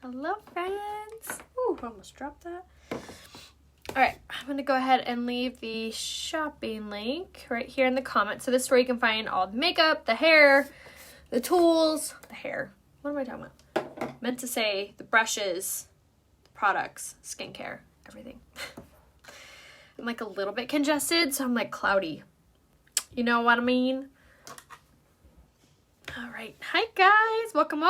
Hello, friends. Ooh, almost dropped that. All right, I'm going to go ahead and leave the shopping link right here in the comments. So this is where you can find all the makeup, the hair, the tools, the hair. What am I talking about? Meant to say the brushes, the products, skincare, everything. I'm like a little bit congested, so I'm like cloudy. You know what I mean? All right. Hi, guys. Welcome.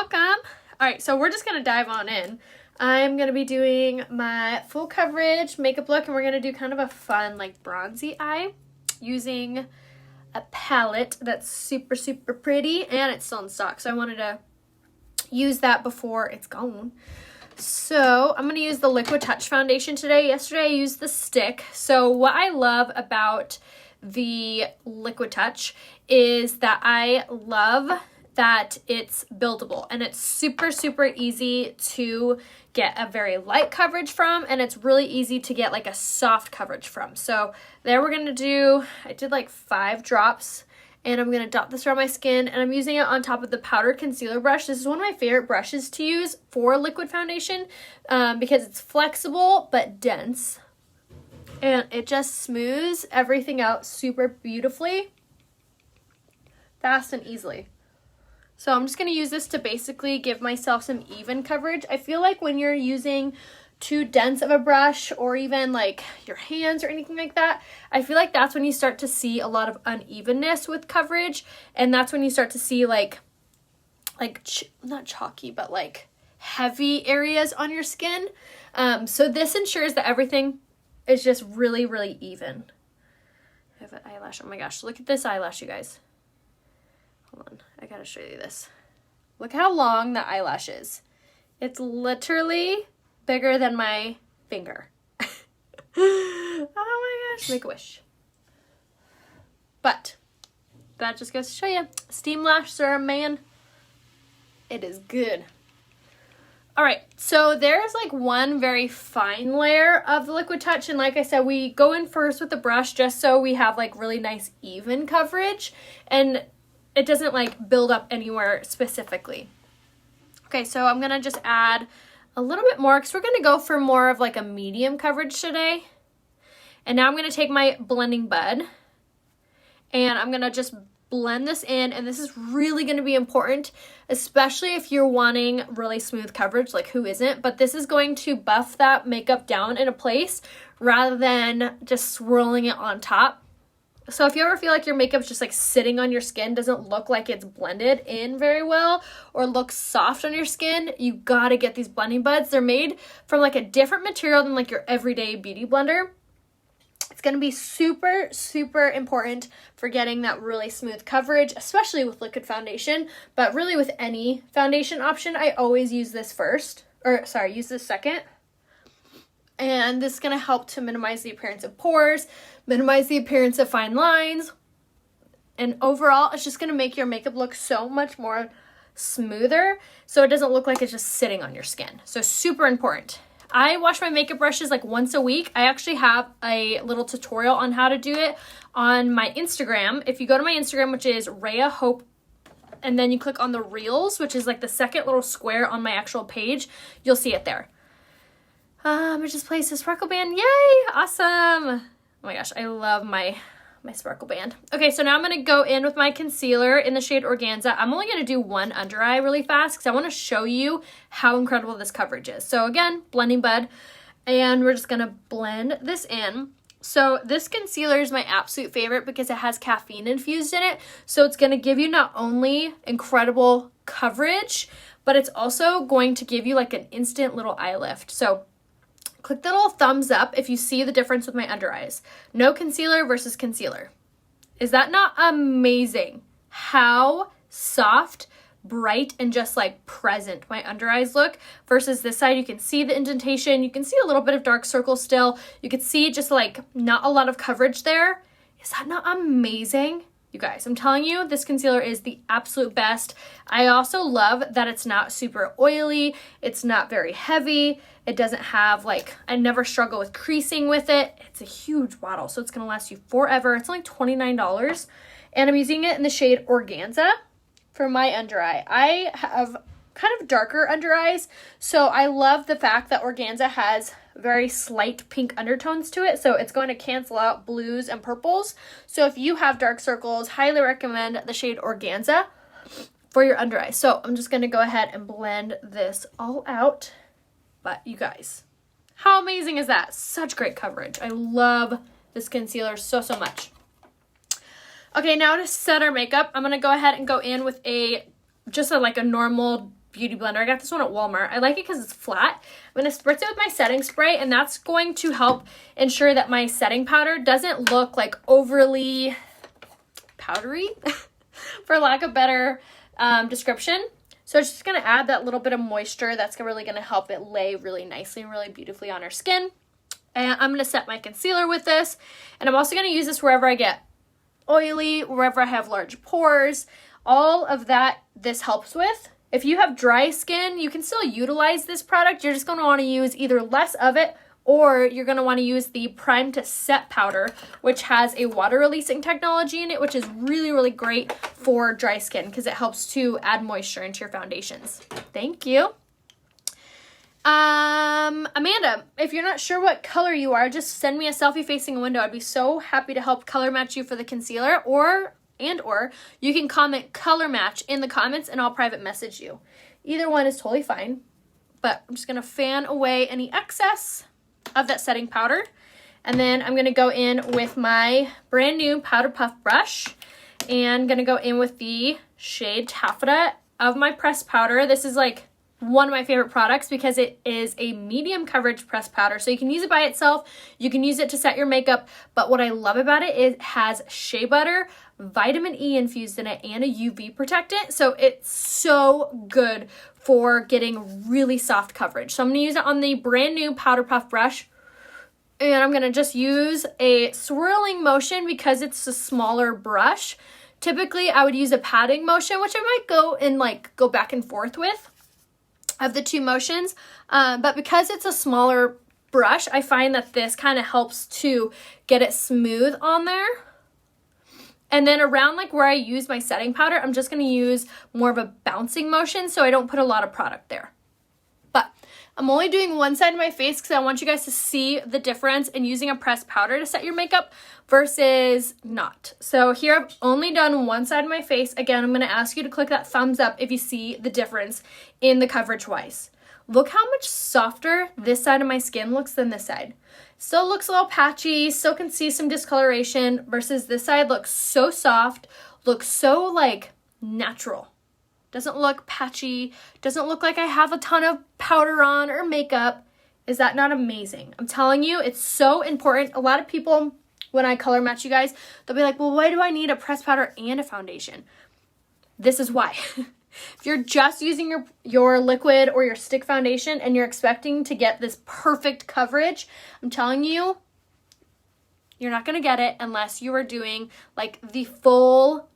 All right, so we're just going to dive on in. I'm going to be doing my full coverage makeup look, and we're going to do kind of a fun, like, bronzy eye using a palette that's super, super pretty, and it's still in stock, so I wanted to use that before it's gone. So I'm going to use the Liquid Touch foundation today. Yesterday I used the stick. So what I love about the Liquid Touch is that I love that it's buildable and it's super, super easy to get a very light coverage from, and it's really easy to get like a soft coverage from. So there we're going to do, I did like 5 drops, and I'm going to dot this around my skin, and I'm using it on top of the powder concealer brush. This is one of my favorite brushes to use for liquid foundation because it's flexible but dense, and it just smooths everything out super beautifully, fast and easily. So I'm just going to use this to basically give myself some even coverage. I feel like when you're using too dense of a brush, or even like your hands or anything like that, I feel like that's when you start to see a lot of unevenness with coverage, and that's when you start to see like not chalky, but like heavy areas on your skin. So this ensures that everything is just really, really even. I have an eyelash. Oh my gosh, look at this eyelash, you guys. Hold on, I gotta show you this. Look how long the eyelash is. It's literally bigger than my finger. Oh my gosh, make a wish. But that just goes to show you, Steam Lash Serum, man, it is good. All right, so there's like one very fine layer of the Liquid Touch, and like I said, we go in first with the brush just so we have like really nice even coverage, and it doesn't like build up anywhere specifically. Okay, so I'm gonna just add a little bit more because we're gonna go for more of like a medium coverage today. And now I'm gonna take my blending bud and I'm gonna just blend this in, and this is really gonna be important, especially if you're wanting really smooth coverage, like who isn't, but this is going to buff that makeup down in a place rather than just swirling it on top. So if you ever feel like your makeup's just like sitting on your skin, doesn't look like it's blended in very well, or looks soft on your skin, you gotta get these blending buds. They're made from like a different material than like your everyday beauty blender. It's gonna be super, super important for getting that really smooth coverage, especially with liquid foundation, but really with any foundation option, I always use this use this second. And this is going to help to minimize the appearance of pores, minimize the appearance of fine lines, and overall it's just going to make your makeup look so much more smoother, so it doesn't look like it's just sitting on your skin. So super important. I wash my makeup brushes like once a week. I actually have a little tutorial on how to do it on my Instagram. If you go to my Instagram, which is Rhea Hope, and then you click on the Reels, which is like the second little square on my actual page, you'll see it there. I just placed a sparkle band. Yay! Awesome! Oh my gosh, I love my sparkle band. Okay, so now I'm going to go in with my concealer in the shade Organza. I'm only going to do one under eye really fast because I want to show you how incredible this coverage is. So again, blending bud, and we're just going to blend this in. So this concealer is my absolute favorite because it has caffeine infused in it. So it's going to give you not only incredible coverage, but it's also going to give you like an instant little eye lift. So click the little thumbs up if you see the difference with my under eyes. No concealer versus concealer. Is that not amazing? How soft, bright, and just like present my under eyes look versus this side. You can see the indentation. You can see a little bit of dark circle still. You can see just like not a lot of coverage there. Is that not amazing? You guys, I'm telling you, this concealer is the absolute best. I also love that it's not super oily. It's not very heavy. It doesn't have like, I never struggle with creasing with it. It's a huge bottle, so it's gonna last you forever. It's only $29, and I'm using it in the shade Organza for my under eye. I have kind of darker under eyes. So I love the fact that Organza has very slight pink undertones to it. So it's going to cancel out blues and purples. So if you have dark circles, highly recommend the shade Organza for your under eyes. So I'm just going to go ahead and blend this all out. But you guys, how amazing is that? Such great coverage. I love this concealer so much. Okay, now to set our makeup, I'm going to go ahead and go in with just a normal beauty blender. I got this one at Walmart. I like it because it's flat. I'm going to spritz it with my setting spray, and that's going to help ensure that my setting powder doesn't look like overly powdery, for lack of better description. So it's just going to add that little bit of moisture that's really going to help it lay really nicely and really beautifully on our skin. And I'm going to set my concealer with this, and I'm also going to use this wherever I get oily, wherever I have large pores. All of that this helps with. If you have dry skin, you can still utilize this product. You're just going to want to use either less of it, or you're going to want to use the Prime to Set powder, which has a water releasing technology in it, which is really great for dry skin because it helps to add moisture into your foundations. Thank you. Amanda, if you're not sure what color you are, just send me a selfie facing a window. I'd be so happy to help color match you for the concealer, or you can comment color match in the comments and I'll private message you. Either one is totally fine, but I'm just going to fan away any excess of that setting powder. And then I'm going to go in with my brand new powder puff brush and going to go in with the shade Taffeta of my pressed powder. This is one of my favorite products because it is a medium coverage pressed powder. So you can use it by itself. You can use it to set your makeup. But what I love about it is it has shea butter, vitamin E infused in it, and a UV protectant. So it's so good for getting really soft coverage. So I'm going to use it on the brand new powder puff brush. And I'm going to just use a swirling motion because it's a smaller brush. Typically, I would use a patting motion, which I might go back and forth with, of the two motions, but because it's a smaller brush, I find that this kind of helps to get it smooth on there. And then around where I use my setting powder, I'm just going to use more of a bouncing motion so I don't put a lot of product there. But I'm only doing one side of my face because I want you guys to see the difference in using a pressed powder to set your makeup versus not. So here I've only done one side of my face. Again, I'm going to ask you to click that thumbs up if you see the difference in the coverage wise. Look how much softer this side of my skin looks than this side. Still looks a little patchy, still can see some discoloration, versus this side looks so soft, looks so natural. Doesn't look patchy, doesn't look like I have a ton of powder on or makeup. Is that not amazing? I'm telling you, it's so important. A lot of people, when I color match you guys, they'll be like, well, why do I need a pressed powder and a foundation? This is why. If you're just using your liquid or your stick foundation and you're expecting to get this perfect coverage, I'm telling you, you're not going to get it unless you are doing the full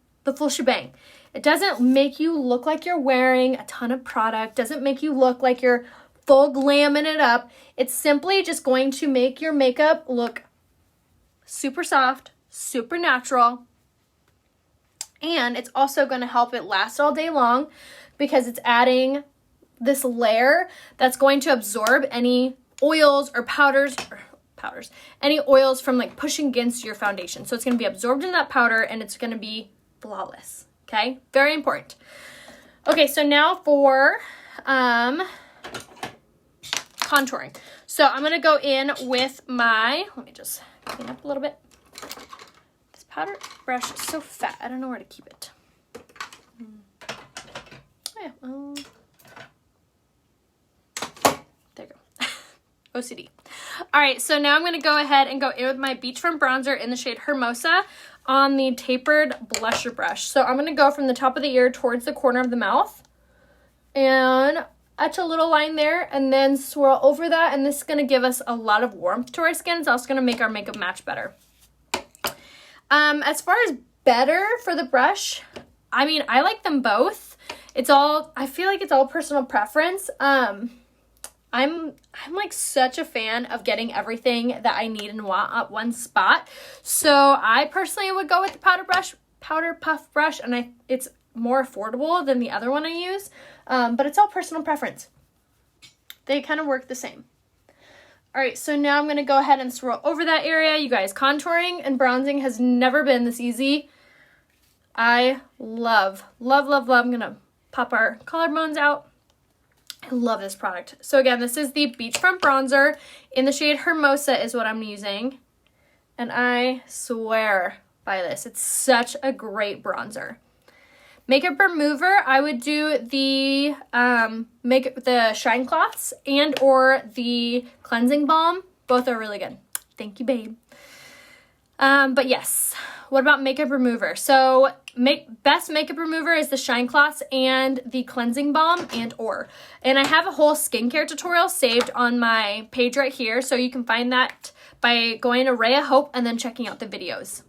shebang. It doesn't make you look like you're wearing a ton of product, doesn't make you look like you're full glamming it up. It's simply just going to make your makeup look super soft, super natural. And it's also going to help it last all day long because it's adding this layer that's going to absorb any oils or powders, any oils from pushing against your foundation. So it's going to be absorbed in that powder and it's going to be flawless. Okay, very important. Okay, so now for contouring. So I'm going to go in with let me just clean up a little bit. Powder brush is so fat. I don't know where to keep it. Oh, yeah. There you go. OCD. All right, so now I'm going to go ahead and go in with my Beachfront bronzer in the shade Hermosa on the tapered blusher brush. So I'm going to go from the top of the ear towards the corner of the mouth and etch a little line there and then swirl over that. And this is going to give us a lot of warmth to our skin. It's also going to make our makeup match better. As far as better for the brush, I like them both. I feel like it's all personal preference. I'm such a fan of getting everything that I need and want at one spot. So I personally would go with the powder puff brush, and it's more affordable than the other one I use. But it's all personal preference. They kind of work the same. All right, so now I'm going to go ahead and swirl over that area. You guys, contouring and bronzing has never been this easy. I love, love, love, love. I'm going to pop our collarbones out. I love this product. So again, this is the Beachfront Bronzer in the shade Hermosa is what I'm using. And I swear by this. It's such a great bronzer. Makeup remover, I would do the the Shine Cloths and or the cleansing balm. Both are really good. Thank you, babe. But yes, what about makeup remover? So best makeup remover is the Shine Cloths and the cleansing balm and or. And I have a whole skincare tutorial saved on my page right here. So you can find that by going to Rhea Hope and then checking out the videos.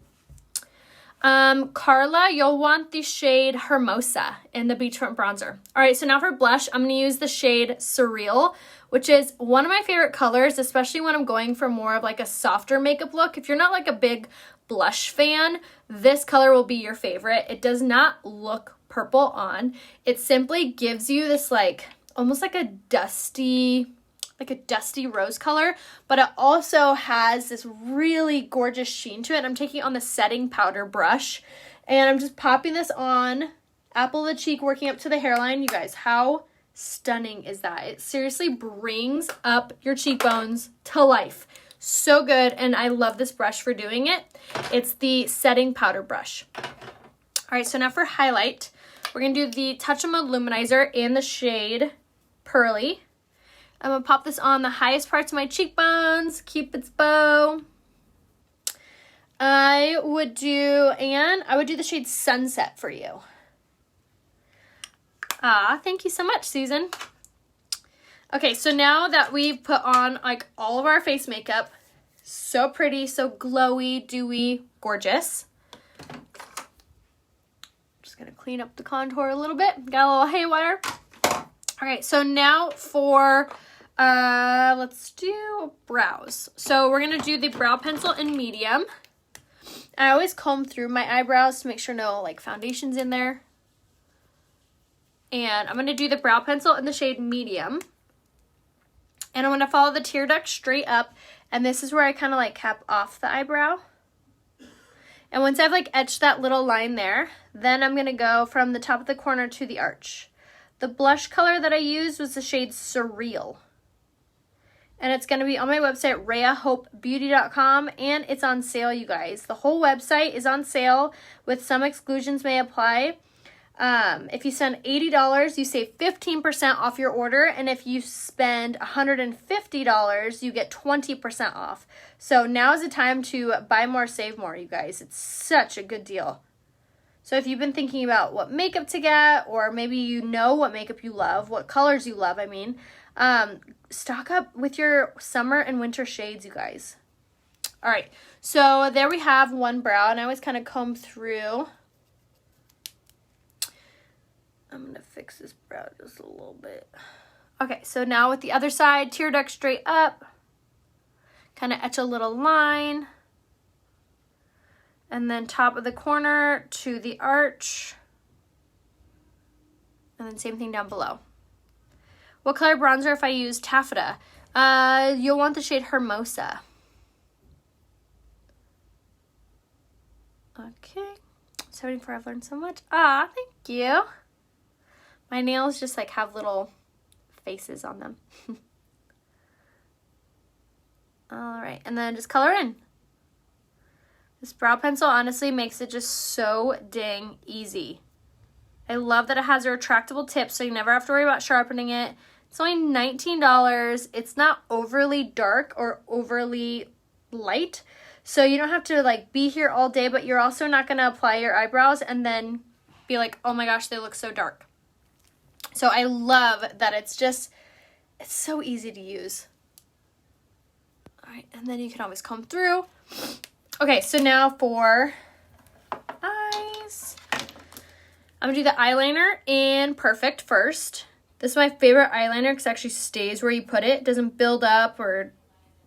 Carla, you'll want the shade Hermosa in the Beachfront Bronzer. All right, so now for blush, I'm going to use the shade Surreal, which is one of my favorite colors, especially when I'm going for more of like a softer makeup look. If you're not like a big blush fan, this color will be your favorite. It does not look purple on. It simply gives you this like, almost like a dusty rose color, but it also has this really gorgeous sheen to it. I'm taking it on the setting powder brush, and I'm just popping this on, apple of the cheek, working up to the hairline. You guys, how stunning is that? It seriously brings up your cheekbones to life. So good, and I love this brush for doing it. It's the setting powder brush. All right, so now for highlight, we're going to do the Touch of Mode Luminizer in the shade Pearly. I'm going to pop this on the highest parts of my cheekbones, Cupid's bow. I would do the shade Sunset for you. Thank you so much, Susan. Okay, so now that we've put on like all of our face makeup, so pretty, so glowy, dewy, gorgeous. Just going to clean up the contour a little bit. Got a little haywire. All right, so now for... let's do brows. So we're going to do the brow pencil in medium. I always comb through my eyebrows to make sure no like foundation's in there. And I'm going to do the brow pencil in the shade medium. And I'm going to follow the tear duct straight up. And this is where I kind of like cap off the eyebrow. And once I've like etched that little line there, then I'm going to go from the top of the corner to the arch. The blush color that I used was the shade Surreal. And it's going to be on my website, RheaHopeBeauty.com, and it's on sale, you guys. The whole website is on sale, with some exclusions may apply. If you spend $80, you save 15% off your order, and if you spend $150, you get 20% off. So now is the time to buy more, save more, you guys. It's such a good deal. So if you've been thinking about what makeup to get, or maybe you know what makeup you love, what colors you love, I mean, stock up with your summer and winter shades, you guys. All right, so there we have one brow, and I always kind of comb through. I'm going to fix this brow just a little bit. Okay, so now with the other side, tear duct straight up, kind of etch a little line, and then top of the corner to the arch, and then same thing down below. What color bronzer if I use Taffeta? You'll want the shade Hermosa. Okay. 74, I've learned so much. Thank you. My nails just like have little faces on them. All right, and then just color in. This brow pencil honestly makes it just so dang easy. I love that it has a retractable tip, so you never have to worry about sharpening it. It's only $19. It's not overly dark or overly light, so you don't have to like be here all day, but you're also not going to apply your eyebrows and then be like, oh my gosh, they look so dark. So I love that it's so easy to use. All right, and then you can always comb through. Okay, so now for eyes. I'm going to do the eyeliner in Perfect first. This is my favorite eyeliner because it actually stays where you put it. It doesn't build up or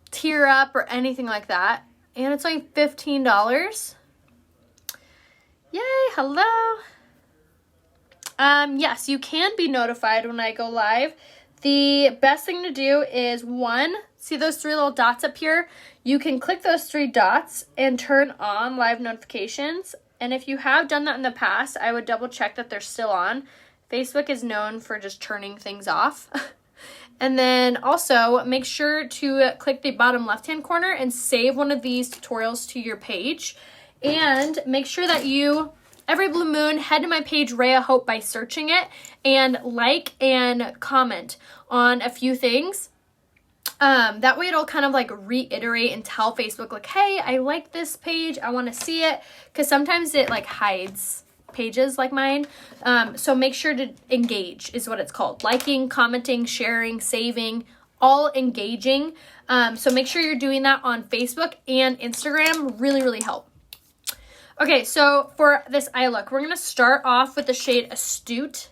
tear up or anything like that. And it's only $15. Yay, hello. Yes, you can be notified when I go live. The best thing to do is one, see those 3 little dots up here? You can click those 3 dots and turn on live notifications. And if you have done that in the past, I would double check that they're still on. Facebook is known for just turning things off. And then also make sure to click the bottom left-hand corner and save one of these tutorials to your page. And make sure that you, every blue moon, head to my page, Rhea Hope, by searching it, and like and comment on a few things. That way it'll kind of like reiterate and tell Facebook like, hey, I like this page, I want to see it, because sometimes it like hides pages like mine. So make sure to engage is what it's called. Liking, commenting, sharing, saving, all engaging. So make sure you're doing that on Facebook and Instagram. Really, really help. Okay, so for this eye look, we're going to start off with the shade Astute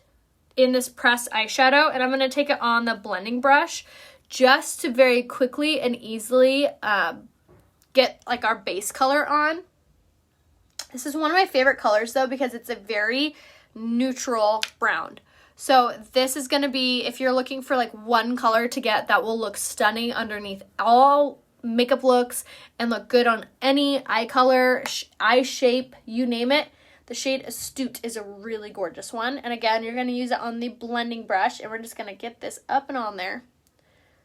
in this pressed eyeshadow, and I'm going to take it on the blending brush just to very quickly and easily get like our base color on. This is one of my favorite colors though, because it's a very neutral brown. So this is going to be, if you're looking for like one color to get that will look stunning underneath all makeup looks and look good on any eye color, eye shape, you name it, the shade Astute is a really gorgeous one. And again, you're going to use it on the blending brush, and we're just going to get this up and on there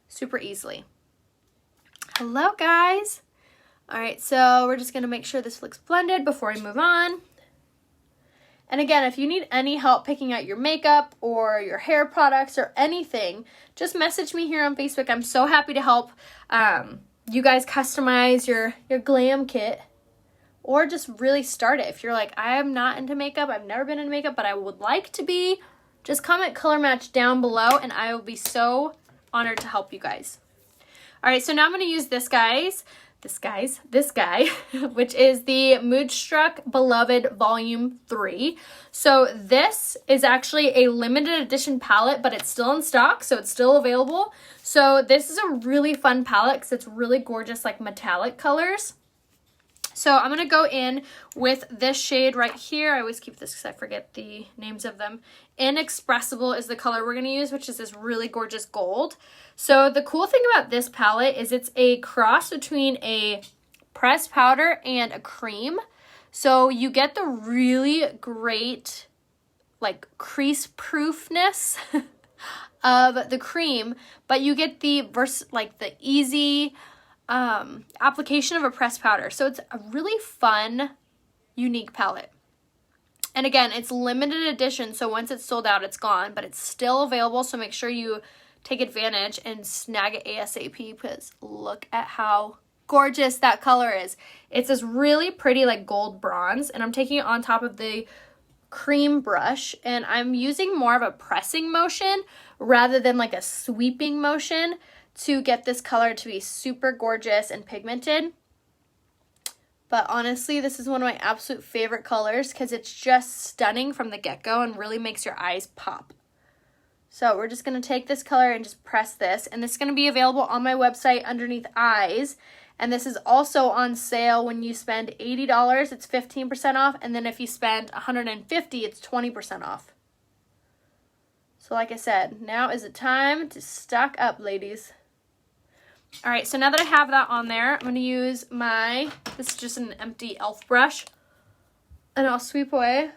super easily. Hello guys. All right, so we're just going to make sure this looks blended before we move on. And again, if you need any help picking out your makeup or your hair products or anything, just message me here on Facebook. I'm so happy to help you guys customize your glam kit, or just really start it. If you're like, I am not into makeup, I've never been into makeup, but I would like to be, just comment color match down below and I will be so honored to help you guys. All right, so now I'm going to use this guy, which is the Moodstruck Beloved Volume 3. So this is actually a limited edition palette, but it's still in stock, so it's still available. So this is a really fun palette because it's really gorgeous, like metallic colors. So I'm going to go in with this shade right here. I always keep this because I forget the names of them. Inexpressible is the color we're going to use, which is this really gorgeous gold. So the cool thing about this palette is it's a cross between a pressed powder and a cream. So you get the really great like crease proofness of the cream, but you get the easy application of a pressed powder. So it's a really fun, unique palette. And again, it's limited edition, so once it's sold out, it's gone, but it's still available, so make sure you take advantage and snag it ASAP, because look at how gorgeous that color is. It's this really pretty like gold bronze, and I'm taking it on top of the cream brush, and I'm using more of a pressing motion rather than like a sweeping motion to get this color to be super gorgeous and pigmented. But honestly, this is one of my absolute favorite colors because it's just stunning from the get-go and really makes your eyes pop. So we're just going to take this color and just press this. And this is going to be available on my website underneath eyes. And this is also on sale when you spend $80, it's 15% off. And then if you spend $150, it's 20% off. So like I said, now is the time to stock up, ladies. All right, so now that I have that on there, I'm going to use this is just an empty e.l.f. brush, and I'll sweep away.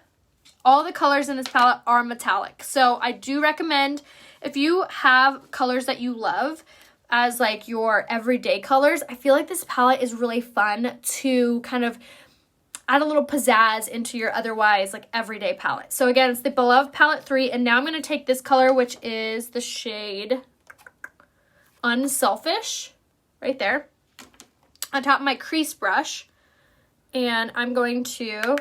All the colors in this palette are metallic, so I do recommend if you have colors that you love as like your everyday colors, I feel like this palette is really fun to kind of add a little pizzazz into your otherwise like everyday palette. So again, it's the Beloved Palette 3, and now I'm going to take this color, which is the shade Unselfish, right there, on top of my crease brush, and I'm going to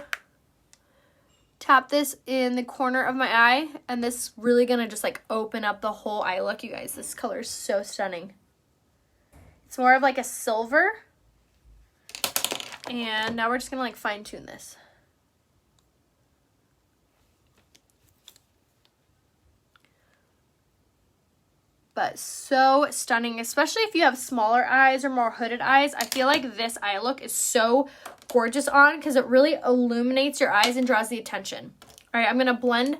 tap this in the corner of my eye, and this is really gonna just like open up the whole eye look. You guys, this color is so stunning. It's more of like a silver, and now we're just gonna like fine tune this. But so stunning, especially if you have smaller eyes or more hooded eyes. I feel like this eye look is so gorgeous on because it really illuminates your eyes and draws the attention. All right, I'm going to blend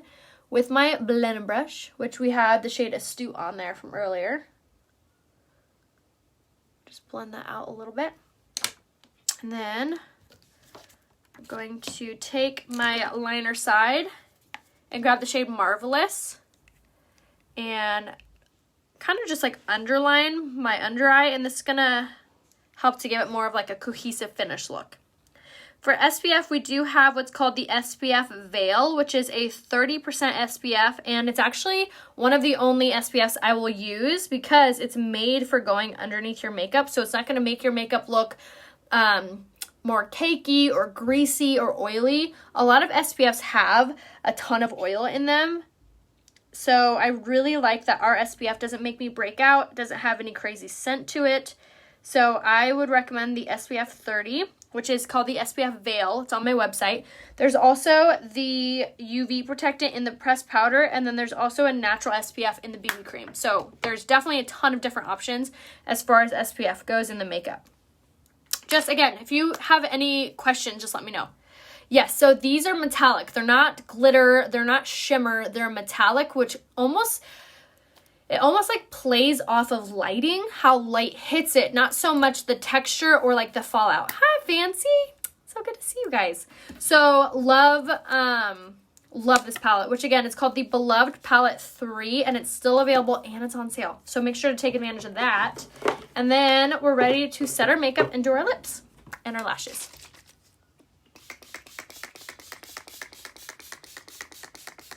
with my blending brush, which we had the shade Astute on there from earlier. Just blend that out a little bit. And then I'm going to take my liner side and grab the shade Marvelous and kind of just like underline my under eye, and this is gonna help to give it more of like a cohesive finish look. For SPF, we do have what's called the SPF Veil, which is a 30% SPF, and it's actually one of the only SPFs I will use because it's made for going underneath your makeup, so it's not going to make your makeup look more cakey or greasy or oily. A lot of SPFs have a ton of oil in them, so I really like that our SPF doesn't make me break out, doesn't have any crazy scent to it, so I would recommend the SPF 30. Which is called the SPF Veil. It's on my website. There's also the UV protectant in the pressed powder, and then there's also a natural SPF in the BB cream. So there's definitely a ton of different options as far as SPF goes in the makeup. Just again, if you have any questions, just let me know. Yes, so these are metallic. They're not glitter, they're not shimmer, they're metallic, which almost like plays off of lighting, how light hits it, not so much the texture or like the fallout. Hi, Fancy. So good to see you guys. So love this palette, which again, it's called the Beloved Palette 3, and it's still available and it's on sale. So make sure to take advantage of that. And then we're ready to set our makeup and do our lips and our lashes.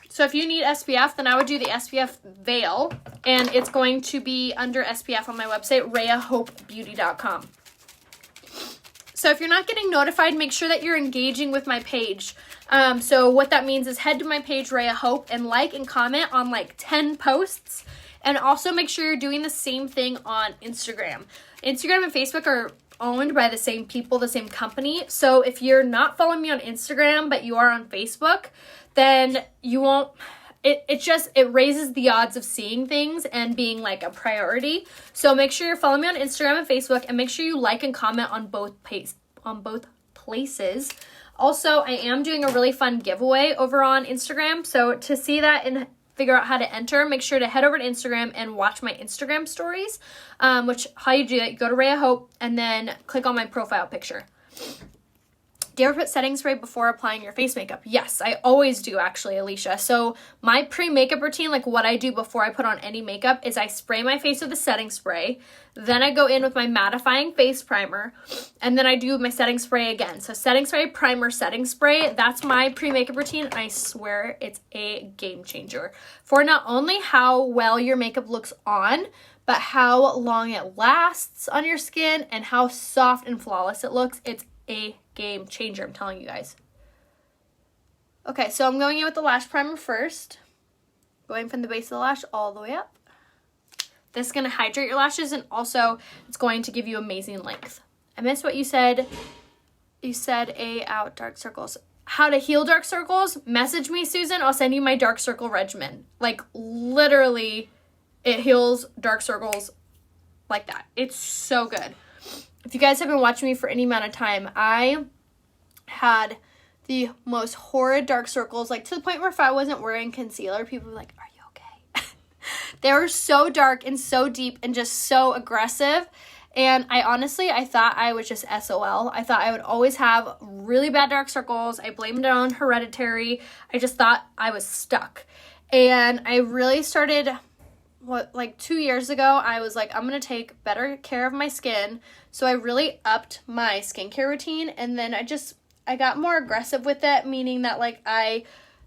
So if you need SPF, then I would do the SPF Veil, and it's going to be under SPF on my website, RheaHopeBeauty.com. So if you're not getting notified, make sure that you're engaging with my page. So what that means is head to my page, Rhea Hope, and like and comment on like 10 posts. And also make sure you're doing the same thing on Instagram. Instagram and Facebook are owned by the same people, the same company. So if you're not following me on Instagram, but you are on Facebook, then you won't, it raises the odds of seeing things and being like a priority. So make sure you're following me on Instagram and Facebook, and make sure you like and comment on both places. Also, I am doing a really fun giveaway over on Instagram. So to see that and figure out how to enter, make sure to head over to Instagram and watch my Instagram stories, which how you do that, you go to Rhea Hope and then click on my profile picture. Do you ever put setting spray before applying your face makeup? Yes, I always do actually, Alicia. So my pre-makeup routine, like what I do before I put on any makeup, is I spray my face with a setting spray. Then I go in with my mattifying face primer. And then I do my setting spray again. So setting spray, primer, setting spray. That's my pre-makeup routine. And I swear it's a game changer for not only how well your makeup looks on, but how long it lasts on your skin and how soft and flawless it looks. It's a game changer, I'm telling you guys. Okay, so I'm going in with the lash primer first. Going from the base of the lash all the way up. This is going to hydrate your lashes, and also it's going to give you amazing length. I missed what you said. You said out dark circles. How to heal dark circles? Message me, Susan. I'll send you my dark circle regimen. Like literally, it heals dark circles like that. It's so good. If you guys have been watching me for any amount of time, I had the most horrid dark circles, like to the point where if I wasn't wearing concealer, people were like, are you okay? They were so dark and so deep and just so aggressive. And I thought I was just SOL. I thought I would always have really bad dark circles. I blamed it on hereditary. I just thought I was stuck. And I really started, 2 years ago, I was like, I'm going to take better care of my skin. So I really upped my skincare routine, and then I got more aggressive with it, meaning that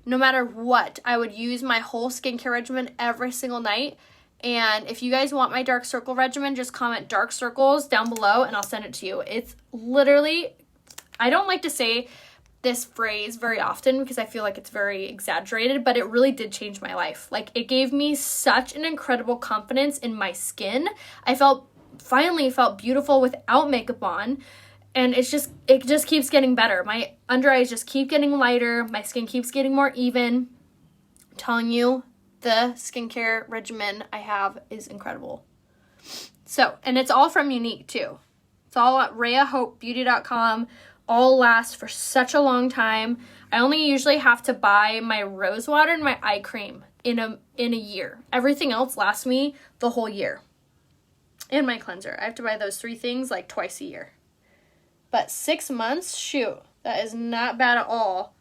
no matter what, I would use my whole skincare regimen every single night. And if you guys want my dark circle regimen, just comment dark circles down below and I'll send it to you. It's literally, I don't like to say this phrase very often because I feel like it's very exaggerated, but it really did change my life. Like, it gave me such an incredible confidence in my skin. I finally felt beautiful without makeup on, and it just keeps getting better. My under eyes just keep getting lighter. My skin keeps getting more even. I'm telling you, the skincare regimen I have is incredible. So, and it's all from Younique too. It's all at RheaHopeBeauty.com. all last for such a long time. I only usually have to buy my rose water and my eye cream in a year. Everything else lasts me the whole year. And my cleanser. I have to buy those 3 things like twice a year. But 6 months, shoot, that is not bad at all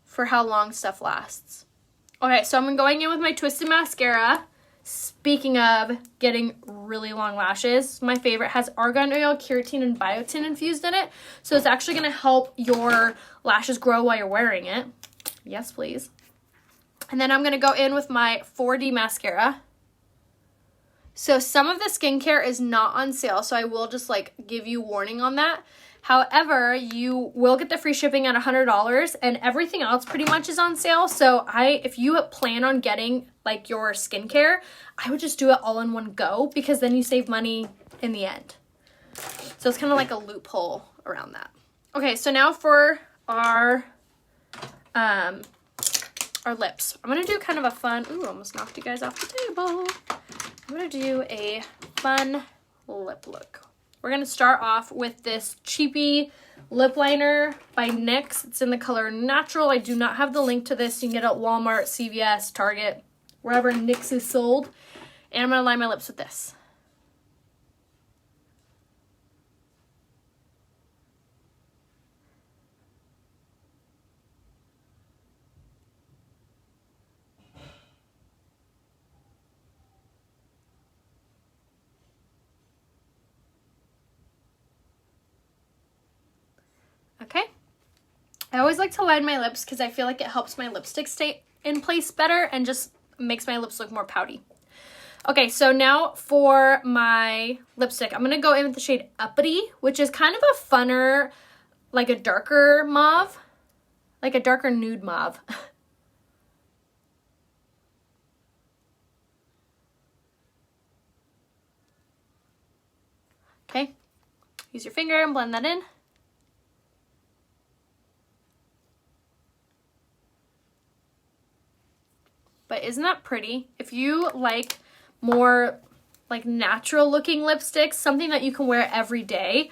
for how long stuff lasts. Okay, so I'm going in with my Twisted Mascara. Speaking of getting really long lashes, my favorite has argan oil, keratin, and biotin infused in it. So it's actually going to help your lashes grow while you're wearing it. Yes, please. And then I'm going to go in with my 4D mascara. So some of the skincare is not on sale, so I will just like give you warning on that. However, you will get the free shipping at $100, and everything else pretty much is on sale. So if you plan on getting like your skincare, I would just do it all in one go, because then you save money in the end. So it's kind of like a loophole around that. Okay, so now for our lips. I'm going to do kind of a fun, almost knocked you guys off the table. I'm going to do a fun lip look. We're going to start off with this cheapy lip liner by NYX. It's in the color Natural. I do not have the link to this. You can get it at Walmart, CVS, Target, wherever NYX is sold. And I'm going to line my lips with this. Okay. I always like to line my lips because I feel like it helps my lipstick stay in place better and just makes my lips look more pouty. Okay, so now for my lipstick, I'm going to go in with the shade Uppity, which is kind of a funner, like a darker mauve, like a darker nude mauve. Okay, use your finger and blend that in. But isn't that pretty? If you like more like natural looking lipsticks, something that you can wear every day,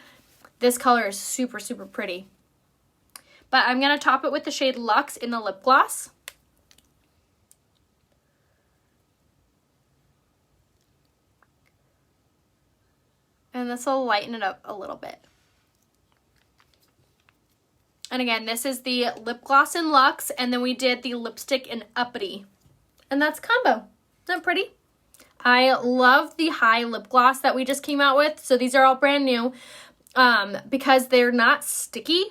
this color is super, super pretty. But I'm going to top it with the shade Luxe in the lip gloss. And this will lighten it up a little bit. And again, this is the lip gloss in Luxe, and then we did the lipstick in Uppity. And that's combo. Isn't that pretty? I love the high lip gloss that we just came out with. So these are all brand new because they're not sticky.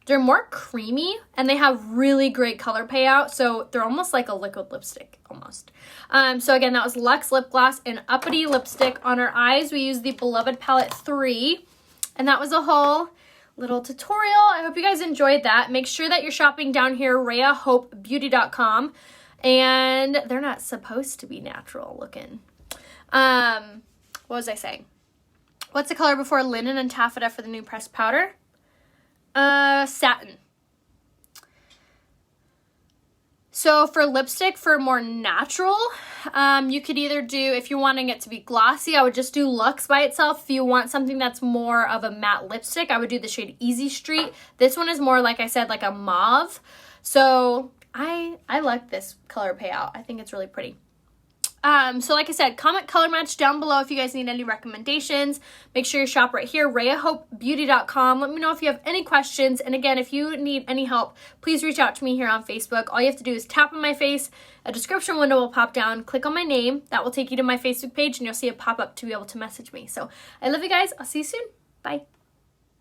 They're more creamy and they have really great color payout. So they're almost like a liquid lipstick, almost. So again, that was Luxe lip gloss and Uppity lipstick. On our eyes, we used the Beloved Palette 3. And that was a whole little tutorial. I hope you guys enjoyed that. Make sure that you're shopping down here, RheaHopeBeauty.com. And they're not supposed to be natural looking. What was I saying? What's the color before Linen and Taffeta for the new pressed powder? Satin. So for lipstick, for more natural, you could either do, if you're wanting it to be glossy, I would just do Luxe by itself. If you want something that's more of a matte lipstick, I would do the shade Easy Street. This one is more, like I said, like a mauve. So I like this color payout. I think it's really pretty. So like I said, comment color match down below if you guys need any recommendations. Make sure you shop right here, RheaHopeBeauty.com. Let me know if you have any questions. And again, if you need any help, please reach out to me here on Facebook. All you have to do is tap on my face. A description window will pop down. Click on my name. That will take you to my Facebook page, and you'll see a pop-up to be able to message me. So I love you guys. I'll see you soon. Bye.